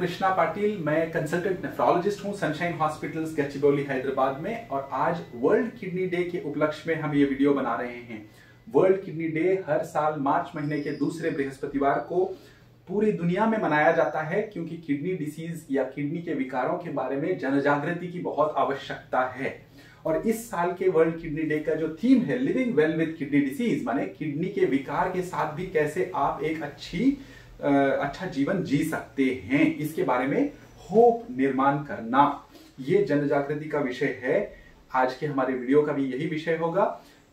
कृष्णा पाटिल, मैं consultant nephrologist हूं sunshine hospitals Gachibowli Hyderabad में। और आज वर्ल्ड किडनी डे के उपलक्ष्य में हम ये वीडियो बना रहे हैं। वर्ल्ड किडनी डे हर साल मार्च महीने के दूसरे बृहस्पतिवार को पूरी दुनिया में मनाया जाता है, क्योंकि किडनी डिसीज या किडनी के विकारों के बारे में जनजागृति की बहुत आवश्यकता है। और इस साल के वर्ल्ड किडनी डे का जो थीम है living well with kidney disease, माने किडनी के विकार के साथ भी कैसे आप एक अच्छा जीवन जी सकते हैं, इसके बारे में होप निर्माण करना, ये जनजागृति का विषय है। आज के हमारे वीडियो का भी यही विषय होगा।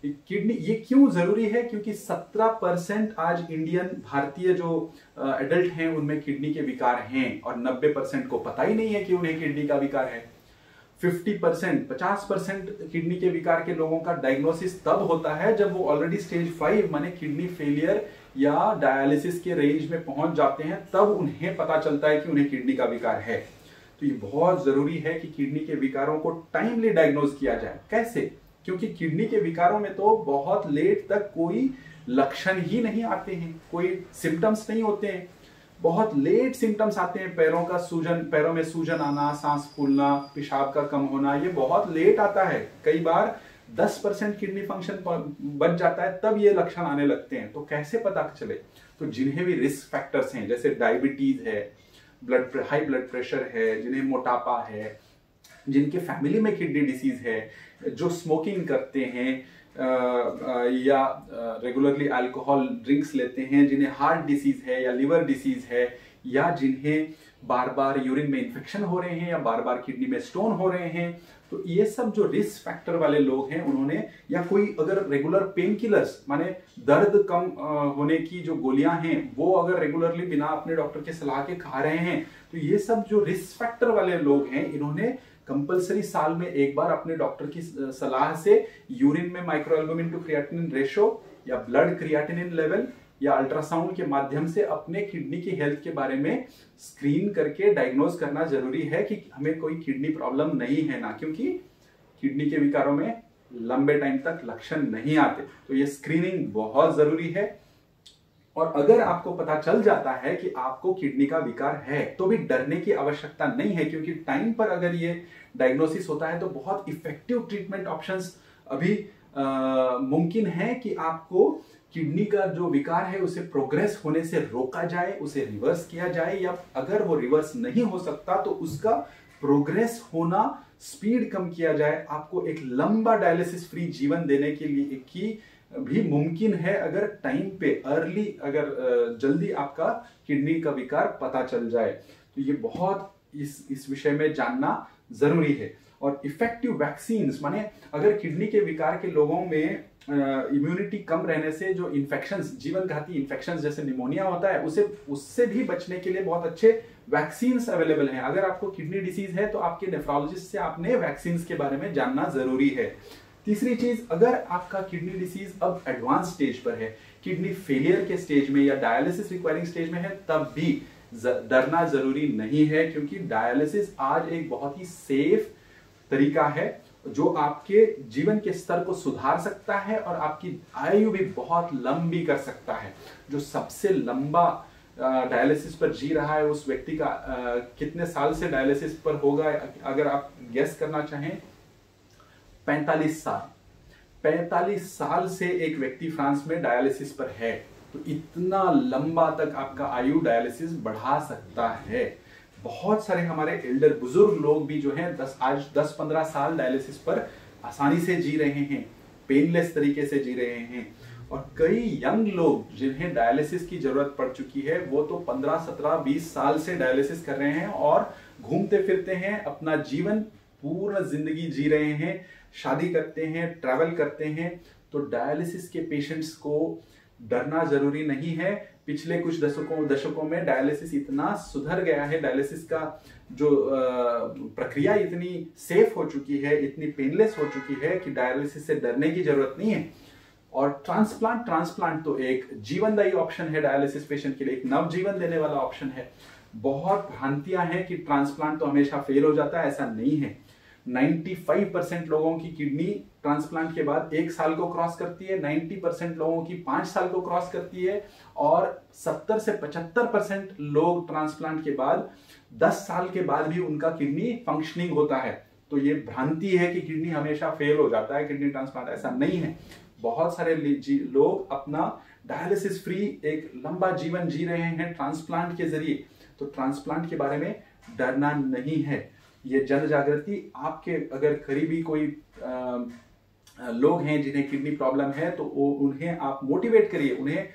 किडनी ये क्यों जरूरी है, क्योंकि 17% आज इंडियन भारतीय जो एडल्ट हैं उनमें किडनी के विकार हैं और 90% को पता ही नहीं है कि उन्हें किडनी का विकार है। 50% किडनी के विकार के लोगों का डायग्नोसिस तब होता है जब वो ऑलरेडी स्टेज 5 माने किडनी फेलियर या डायलिसिस के रेंज में पहुंच जाते हैं, तब उन्हें पता चलता है कि उन्हें किडनी का विकार है। तो ये बहुत जरूरी है कि किडनी के विकारों को टाइमली डायग्नोज किया जाए। कैसे? क्योंकि किडनी के विकारों में तो बहुत लेट तक कोई लक्षण ही नहीं आते हैं, कोई सिम्टम्स नहीं होते हैं। बहुत लेट सिम्टम्स आते हैं, पैरों में सूजन आना, सांस फूलना, पेशाब का कम होना, ये बहुत लेट आता है। कई बार 10% किडनी फंक्शन बच जाता है, तब ये लक्षण आने लगते हैं। तो कैसे पता चले? तो जिन्हें भी रिस्क फैक्टर्स हैं, जैसे डायबिटीज है, हाई ब्लड प्रेशर है, जिन्हें मोटापा है, जिनके फैमिली में किडनी डिसीज है, जो स्मोकिंग करते हैं या रेगुलरली अल्कोहल ड्रिंक्स लेते हैं, जिन्हें हार्ट डिसीज है या लिवर डिसीज है, या जिन्हें बार बार यूरिन में इन्फेक्शन हो रहे हैं या बार बार किडनी में स्टोन हो रहे हैं, तो ये सब जो रिस्क फैक्टर वाले लोग हैं उन्होंने, या कोई अगर रेगुलर पेन किलर्स माने दर्द कम होने की जो गोलियां हैं वो अगर रेगुलरली बिना अपने डॉक्टर के सलाह के खा रहे हैं, तो ये सब जो रिस्क फैक्टर वाले लोग हैं इन्होंने कंपलसरी साल में एक बार अपने डॉक्टर की सलाह से यूरिन में माइक्रोएल्बुमिन टू क्रिएटिनिन रेशो या ब्लड क्रिएटिनिन लेवल या अल्ट्रासाउंड के माध्यम से अपने किडनी की हेल्थ के बारे में स्क्रीन करके डायग्नोज करना जरूरी है कि हमें कोई किडनी प्रॉब्लम नहीं है ना, क्योंकि किडनी के विकारों में लंबे टाइम तक लक्षण नहीं आते। तो ये स्क्रीनिंग बहुत जरूरी है। और अगर आपको पता चल जाता है कि आपको किडनी का विकार है, तो भी डरने की आवश्यकता नहीं है, क्योंकि टाइम पर अगर ये डायग्नोसिस होता है तो बहुत इफेक्टिव ट्रीटमेंट ऑप्शंस अभी मुमकिन है कि आपको किडनी का जो विकार है उसे प्रोग्रेस होने से रोका जाए, उसे रिवर्स किया जाए, या अगर वो रिवर्स नहीं हो सकता तो उसका प्रोग्रेस होना स्पीड कम किया जाए। आपको एक लंबा डायलिसिस फ्री जीवन देने के लिए की भी मुमकिन है, अगर टाइम पे अर्ली, अगर जल्दी आपका किडनी का विकार पता चल जाए। तो ये बहुत इस विषय में जानना जरूरी है। और इफेक्टिव वैक्सीन्स, माने अगर किडनी के विकार के लोगों में इम्यूनिटी कम रहने से जो इन्फेक्शंस, जीवन घाती इन्फेक्शंस जैसे निमोनिया होता है, उससे भी बचने के लिए बहुत अच्छे वैक्सीन्स अवेलेबल हैं। अगर आपको किडनी डिसीज है तो आपके नेफ्रोलॉजिस्ट से आपने वैक्सीन्स के बारे में जानना जरूरी है। तीसरी चीज, अगर आपका किडनी डिसीज अब एडवांस स्टेज पर है, किडनी फेलियर के स्टेज में या डायलिसिस रिक्वायरिंग स्टेज में है, तब भी डरना जरूरी नहीं है, क्योंकि डायलिसिस आज एक बहुत ही सेफ तरीका है जो आपके जीवन के स्तर को सुधार सकता है और आपकी आयु भी बहुत लंबी कर सकता है। जो सबसे लंबा डायलिसिस पर जी रहा है उस व्यक्ति का कितने साल से डायलिसिस पर होगा, अगर आप गेस करना चाहें, 45 साल। 45 साल से एक व्यक्ति फ्रांस में डायलिसिस पर है। तो इतना लंबा तक आपका आयु डायलिसिस बढ़ा सकता है। बहुत सारे हमारे एल्डर बुजुर्ग लोग भी जो हैं आज 10-15 साल डायलिसिस पर आसानी से जी रहे हैं, पेनलेस तरीके से जी रहे हैं। और कई यंग लोग जिन्हें डायलिसिस की जरूरत पड़ चुकी है, वो तो 15, 17, 20 साल से डायलिसिस कर रहे हैं और घूमते फिरते हैं, अपना जीवन पूर्ण जिंदगी जी रहे हैं, शादी करते हैं, ट्रैवल करते हैं। तो डायलिसिस के पेशेंट्स को डरना जरूरी नहीं है। पिछले कुछ दशकों में डायलिसिस इतना सुधर गया है, डायलिसिस का जो प्रक्रिया इतनी सेफ हो चुकी है, इतनी पेनलेस हो चुकी है कि डायलिसिस से डरने की जरूरत नहीं है। और ट्रांसप्लांट तो एक जीवनदायी ऑप्शन है डायलिसिस पेशेंट के लिए, एक नवजीवन देने वाला ऑप्शन है। बहुत भ्रांतियां हैं कि ट्रांसप्लांट तो हमेशा फेल हो जाता है, ऐसा नहीं है। 95% लोगों की किडनी ट्रांसप्लांट के बाद 1 साल को क्रॉस करती है, 90% लोगों की 5 साल को क्रॉस करती है, और 70 से 75% लोग ट्रांसप्लांट के बाद 10 साल के बाद भी उनका किडनी फंक्शनिंग होता है। तो ये भ्रांति है कि किडनी हमेशा फेल हो जाता है किडनी ट्रांसप्लांट, ऐसा नहीं है। बहुत सारे लोग अपना डायलिसिस फ्री एक लंबा जीवन जी रहे हैं ट्रांसप्लांट के जरिए। तो ट्रांसप्लांट के बारे में डरना नहीं है। ये जन जागृति, आपके अगर करीबी कोई लोग हैं जिन्हें किडनी प्रॉब्लम है तो उन्हें आप मोटिवेट करिए, उन्हें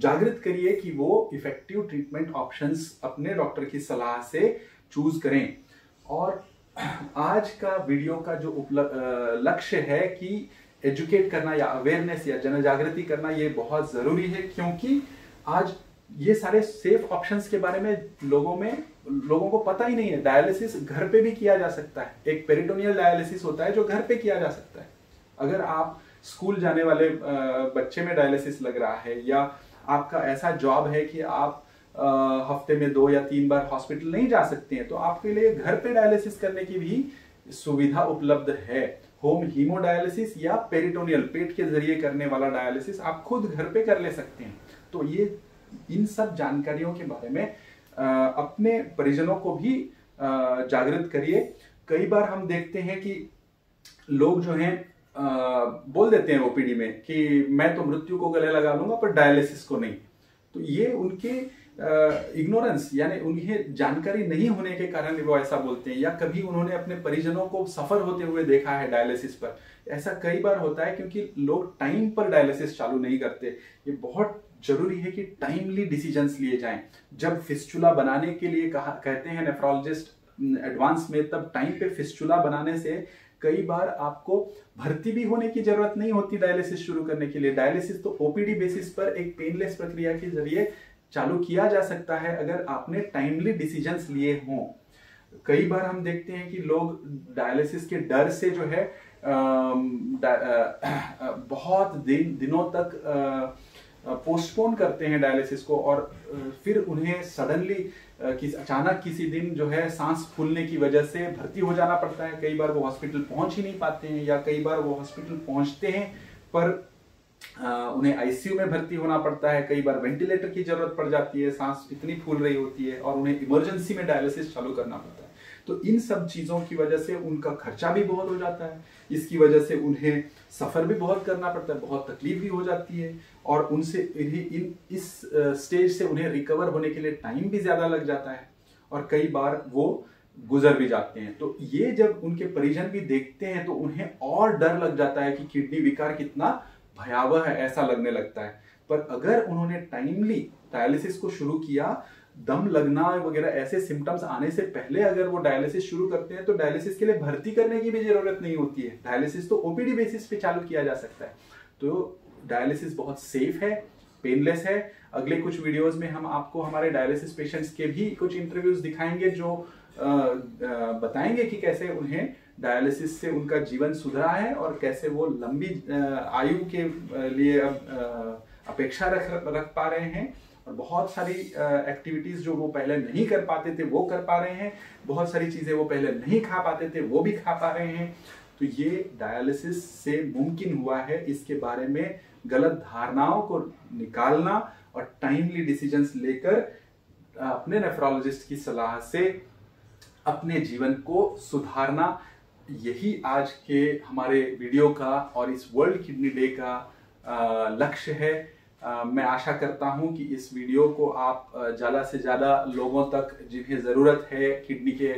जागृत करिए कि वो इफेक्टिव ट्रीटमेंट ऑप्शंस अपने डॉक्टर की सलाह से चूज करें। और आज का वीडियो का जो लक्ष्य है कि एजुकेट करना या अवेयरनेस या जन जागृति करना, ये बहुत जरूरी है, क्योंकि आज ये सारे सेफ ऑप्शंस के बारे में लोगों को पता ही नहीं है। डायलिसिस घर पे भी किया जा सकता है। एक पेरिटोनियल डायलिसिस होता है जो घर पे किया जा सकता है। अगर आप स्कूल जाने वाले बच्चे में डायलिसिस लग रहा है, या आपका ऐसा जॉब है कि आप हफ्ते में 2 या 3 बार हॉस्पिटल नहीं जा सकते हैं, तो आपके लिए घर पे डायलिसिस करने की भी सुविधा उपलब्ध है। होम हीमोडायलिसिस या पेरिटोनियल, पेट के जरिए करने वाला डायलिसिस आप खुद घर पे कर ले सकते हैं। तो ये इन सब जानकारियों के बारे में अपने परिजनों को भी जागृत करिए। कई बार हम देखते हैं कि लोग जो हैं बोल देते हैं ओपीडी में कि मैं तो मृत्यु को गले लगा लूंगा पर डायलिसिस को नहीं। तो ये उनके इग्नोरेंस, यानी उन्हें जानकारी नहीं होने के कारण वो ऐसा बोलते हैं, या कभी उन्होंने अपने परिजनों को सफर होते हुए देखा है डायलिसिस पर। ऐसा कई बार होता है क्योंकि लोग टाइम पर डायलिसिस चालू नहीं करते। ये बहुत जरूरी है कि टाइमली डिसीजंस लिए जाएं। जब फिस्चुला बनाने के लिए कहते हैं नेफ्रोलॉजिस्ट एडवांस में, तब टाइम पे फिस्चुला बनाने से कई बार आपको भर्ती भी होने की जरूरत नहीं होती डायलिसिस शुरू करने के लिए। डायलिसिस तो ओपीडी बेसिस पर एक पेनलेस प्रक्रिया के जरिए चालू किया जा सकता है अगर आपने टाइमली डिसीजंस लिए हों। कई बार हम देखते हैं कि लोग डायलिसिस के डर से जो है बहुत दिनों तक पोस्टपोन करते हैं डायलिसिस को, और फिर उन्हें सडनली अचानक किसी दिन जो है सांस फूलने की वजह से भर्ती हो जाना पड़ता है। कई बार वो हॉस्पिटल पहुंच ही नहीं पाते हैं, या कई बार वो हॉस्पिटल पहुंचते हैं पर उन्हें आईसीयू में भर्ती होना पड़ता है। कई बार वेंटिलेटर की जरूरत पड़ जाती है, सांस इतनी फूल रही होती है और उन्हें इमरजेंसी में डायलिसिस चालू करना पड़ता है। तो इन सब चीजों की वजह से उनका खर्चा भी बहुत हो जाता है। इसकी वजह से उन्हें सफर भी बहुत करना पड़ता है, बहुत तकलीफ भी हो जाती है, और उनसे इस स्टेज से उन्हें रिकवर होने के लिए टाइम भी ज्यादा लग जाता है, और कई बार वो गुजर भी जाते हैं। तो ये जब उनके परिजन भी देखते हैं तो उन्हें और डर लग जाता है कि किडनी विकार कितना भयावह है, ऐसा लगने लगता है। पर अगर उन्होंने टाइमली डायलिसिस को शुरू किया, दम लगना वगैरह ऐसे सिम्टम्स आने से पहले अगर वो डायलिसिस शुरू करते हैं, तो डायलिसिस के लिए भर्ती करने की भी जरूरत नहीं होती है। डायलिसिस तो ओपीडी बेसिस पे चालू किया जा सकता है। तो डायलिसिस बहुत सेफ है, पेनलेस है। अगले कुछ वीडियोस में हम आपको हमारे डायलिसिस पेशेंट्स के भी कुछ इंटरव्यूज दिखाएंगे जो बताएंगे कि कैसे उन्हें डायलिसिस से उनका जीवन सुधरा है और कैसे वो लंबी आयु के लिए अपेक्षा रख पा रहे हैं, और बहुत सारी एक्टिविटीज जो वो पहले नहीं कर पाते थे वो कर पा रहे हैं, बहुत सारी चीजें वो पहले नहीं खा पाते थे वो भी खा पा रहे हैं। तो ये डायलिसिस से मुमकिन हुआ है। इसके बारे में गलत धारणाओं को निकालना और टाइमली डिसीजंस लेकर अपने नेफ्रोलॉजिस्ट की सलाह से अपने जीवन को सुधारना, यही आज के हमारे वीडियो का और इस वर्ल्ड किडनी डे का लक्ष्य है। मैं आशा करता हूं कि इस वीडियो को आप ज़्यादा से ज़्यादा लोगों तक जिन्हें ज़रूरत है, किडनी के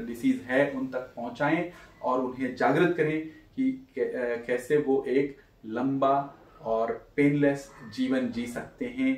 डिसीज़ है, उन तक पहुंचाएं और उन्हें जागृत करें कि कैसे वो एक लंबा और पेनलेस जीवन जी सकते हैं।